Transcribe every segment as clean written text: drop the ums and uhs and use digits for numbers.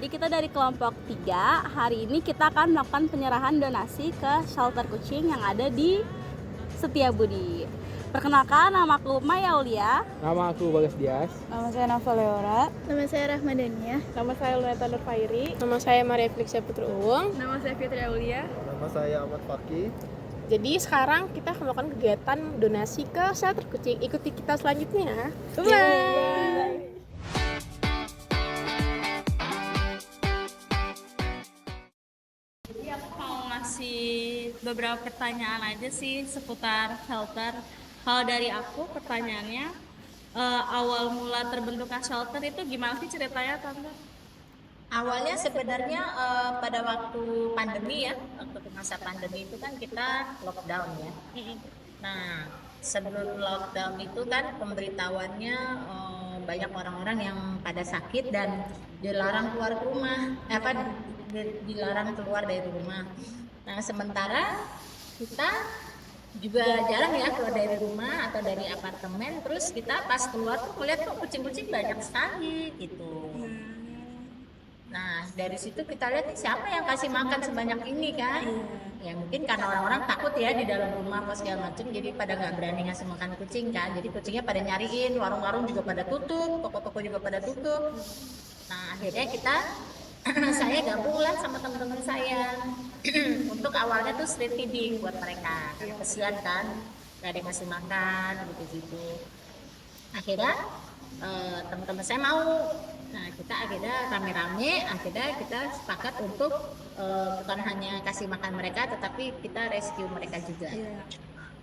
Jadi kita dari kelompok 3, hari ini kita akan melakukan penyerahan donasi ke shelter kucing yang ada di Setiabudi. Perkenalkan, nama aku Maya Aulia. Nama aku Bagas Dias. Nama saya Nafa Leora. Nama saya Rahmadania. Nama saya Luneta Nurfairi. Nama saya Maria Felixia Putri Uwung. Nama saya Fitri Aulia. Nama saya Ahmad Fakih. Jadi sekarang kita akan melakukan kegiatan donasi ke shelter kucing. Ikuti kita selanjutnya. Bye. Jadi aku mau ngasih beberapa pertanyaan aja sih seputar shelter. Kalau dari aku pertanyaannya, awal mula terbentuknya shelter itu gimana sih ceritanya, Tante? Awalnya sebenarnya pada waktu pandemi ya, waktu masa pandemi itu kan kita lockdown ya. Nah, sebelum lockdown itu kan pemberitahuannya banyak orang-orang yang pada sakit dan dilarang keluar rumah, dilarang keluar dari rumah. Nah, sementara kita juga jarang ya keluar dari rumah atau dari apartemen, terus kita pas keluar tuh melihat kok kucing-kucing banyak sekali gitu. Nah, dari situ kita lihat siapa yang kasih makan sebanyak ini kan. Ya mungkin karena orang-orang takut ya di dalam rumah apa segala macam, jadi pada nggak berani ngasih makan kucing kan. Jadi kucingnya pada nyariin, warung-warung juga pada tutup, toko-toko juga pada tutup. Nah, akhirnya saya gabung lah sama teman-teman saya untuk awalnya tuh street feeding buat mereka. Kesian kan, nggak ada yang ngasih makan gitu-gitu. Akhirnya teman-teman saya mau. Nah, kita akhirnya rame-rame, akhirnya kita sepakat untuk bukan hanya kasih makan mereka, tetapi kita rescue mereka juga.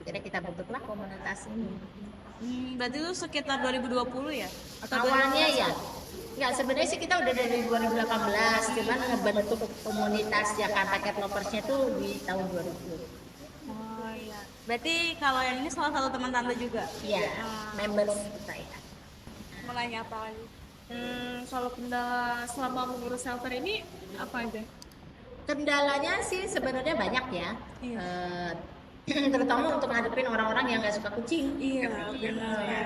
Akhirnya kita bentuklah komunitas ini. Berarti itu sekitar 2020 ya? Atau Awalnya ya, nggak, sebenarnya sih kita udah dari 2018, cuman ngebentuk komunitas Jakarta Cat Lovers-nya tuh di tahun 2020. Oh iya. Berarti kalau yang ini salah satu teman Tante juga? Iya, members kita ya. Mau nanya apa lagi? Kalau kendala selama mengurus shelter ini apa aja? Kendalanya sih sebenarnya banyak ya. Terutama untuk ngadepin orang-orang yang nggak suka kucing. Iya, benar.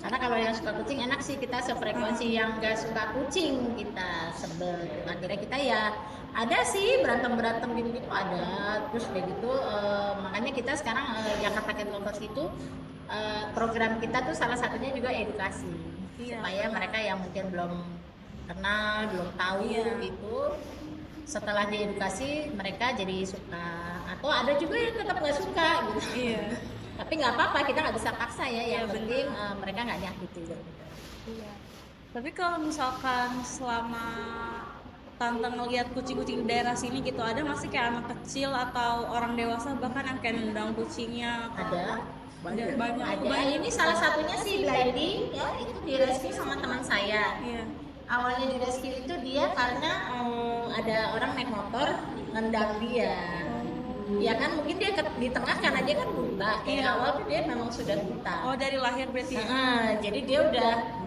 Karena kalau yang suka kucing enak sih, kita sefrekuensi yang nggak suka kucing kita sebel. Akhirnya kita ya ada sih berantem gitu ada. Terus kayak gitu makanya kita sekarang Jakarta Cat Lovers itu program kita tuh salah satunya juga edukasi. Supaya mereka yang mungkin belum kenal, belum tahu gitu, setelah diedukasi mereka jadi suka. Atau ada juga yang tetap nggak suka gitu. Tapi nggak apa-apa, kita nggak bisa paksa ya. Yang penting mereka nggak nyakiti gitu. Tapi kalau misalkan selama Tante ngeliat kucing-kucing di daerah sini gitu, ada masih kayak anak kecil atau orang dewasa bahkan yang kayak nendang kucingnya? Ada. Banyak. Ini salah satunya si Blady ya, itu direscue sama teman saya. Awalnya direscue itu dia karena ada orang naik motor nendang dia. Ya kan mungkin dia di tengah karena dia kan buta. Dari awal tuh dia memang sudah buta. Oh, dari lahir berarti? Jadi dia udah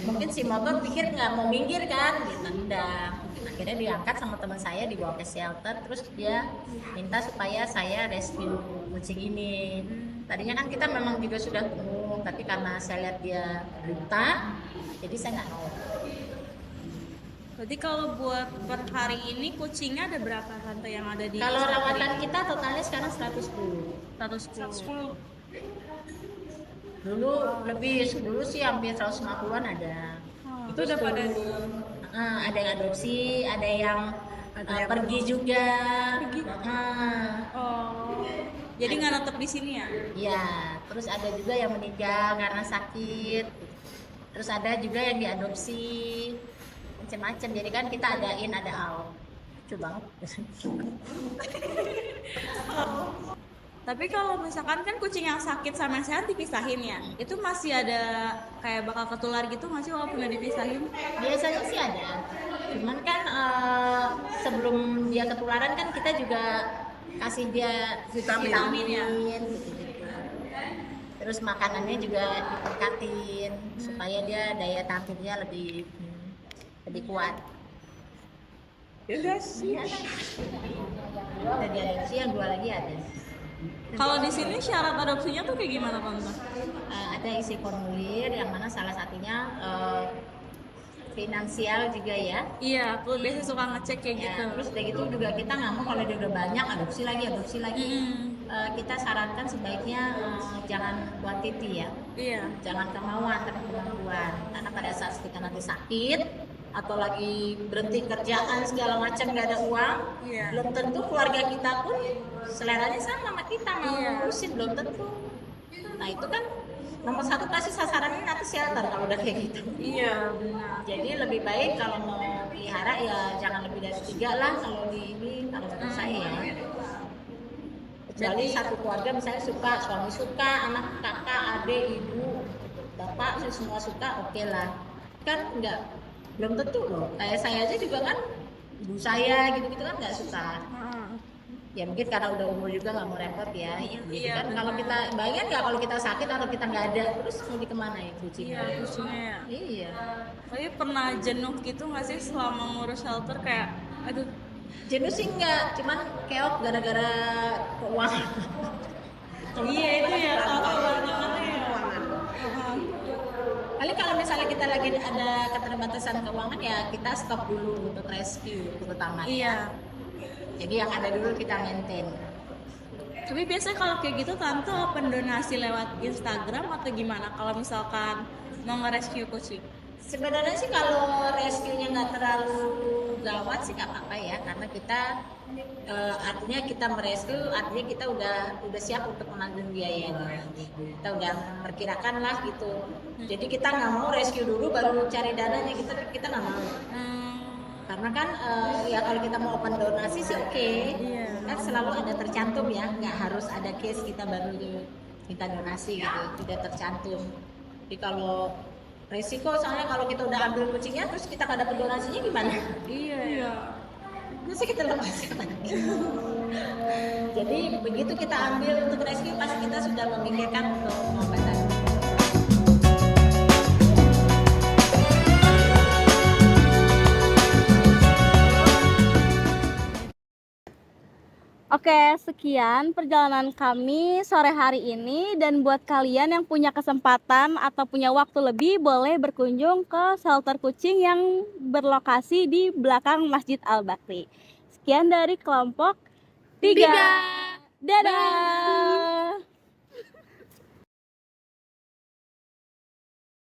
mungkin si motor pikir nggak mau minggir kan, ditendang. Akhirnya diangkat sama teman saya, dibawa ke shelter, terus dia minta supaya saya rescue kucing ini. Tadinya kan kita memang juga sudah penuh, tapi karena saya lihat dia buta, jadi saya nggak mau. Berarti kalau buat per hari ini kucingnya ada berapa Tante yang ada di? Kalau rawatan kita totalnya sekarang 110. 110. Dulu sih hampir 150-an ada. Itu udah pada ada yang adopsi, ada yang pergi juga. Jadi nggak netep di sini ya? Iya, terus ada juga yang meninggal karena sakit. Terus ada juga yang diadopsi, macam-macam. Jadi kan kita adain, ada out. Lucu banget. Tapi kalau misalkan kan kucing yang sakit sama yang sehat dipisahin ya, itu masih ada kayak bakal ketular gitu nggak sih walaupun udah dipisahin? Biasanya sih ada. Cuman kan sebelum dia ketularan kan kita juga kasih dia vitamin ya. Gitu. Terus makanannya juga ditingkatin supaya dia daya tampilnya lebih kuat. Ya guys. Tadi adopsi yang 2 lagi ada. Kalau di sini syarat adopsinya tuh kayak gimana Tante? Ada isi formulir yang mana salah satunya finansial juga ya. Iya, aku biasa suka ngecek kayak Ya, gitu. terus udah gitu juga kita nggak mau kalau dia udah banyak adopsi lagi. Mm-mm. Kita sarankan sebaiknya jangan kuantiti ya, Iya. jangan kemauan tapi kemampuan. Karena pada saat kita nanti sakit atau lagi berhenti kerjaan segala macam nggak ada uang, Iya. belum tentu keluarga kita pun seleranya sama kita mau Iya. ngurusin, belum tentu. Nah itu kan nomor satu pasti sasarannya nanti shelter kalau udah kayak gitu. Iya, benar. Jadi lebih baik kalau mau pelihara ya jangan lebih dari 3 lah kalau di ini kalau menurut saya ya. Kecuali satu keluarga misalnya suka, suami suka, anak kakak, adik, ibu, bapak semua suka, oke lah. Kan enggak, belum tentu loh. Kayak saya aja juga kan, ibu saya gitu-gitu kan nggak suka. Ya mungkin karena udah umur juga nggak mau repot ya. Gitu Iya, kan kalau benar. kita bayangin nggak kalau kita sakit atau kita nggak ada, terus mau di kemana ya kucingnya? Iya, kucingnya ya. Iya. Tapi pernah jenuh gitu nggak sih selama ngurus shelter kayak, aduh, Jenuh sih enggak, cuman keok gara-gara keuangan. iya itu ya salah banget ya. Kali kalau misalnya kita lagi ada keterbatasan keuangan ya kita stop dulu untuk rescue terutama. Iya. Jadi yang ada dulu kita maintain. Tapi biasanya kalau kayak gitu tante open donasi lewat Instagram atau gimana kalau misalkan mau nge-rescue kucing? Sebenarnya sih kalau rescue-nya nggak terlalu gawat sih nggak apa-apa ya, karena kita artinya kita merescue, artinya kita udah siap untuk menanggung biayanya. Kita udah perkirakan lah gitu. Jadi kita nggak mau rescue dulu baru cari dananya, kita nggak mau. Karena kan ya kalau kita mau open donasi sih oke. Iya. Kan selalu ada tercantum ya, nggak harus ada case kita baru kita donasi gitu, tidak tercantum. Jadi kalau resiko soalnya kalau kita udah ambil kucingnya terus kita nggak dapet donasinya gimana? Iya. Masa kita lepaskan lagi? Jadi begitu kita ambil untuk rescue pasti kita sudah memikirkan untuk pengobatan. Oke, sekian perjalanan kami sore hari ini, dan buat kalian yang punya kesempatan atau punya waktu lebih boleh berkunjung ke shelter kucing yang berlokasi di belakang Masjid Al-Bakri. Sekian dari kelompok 3. Dadah.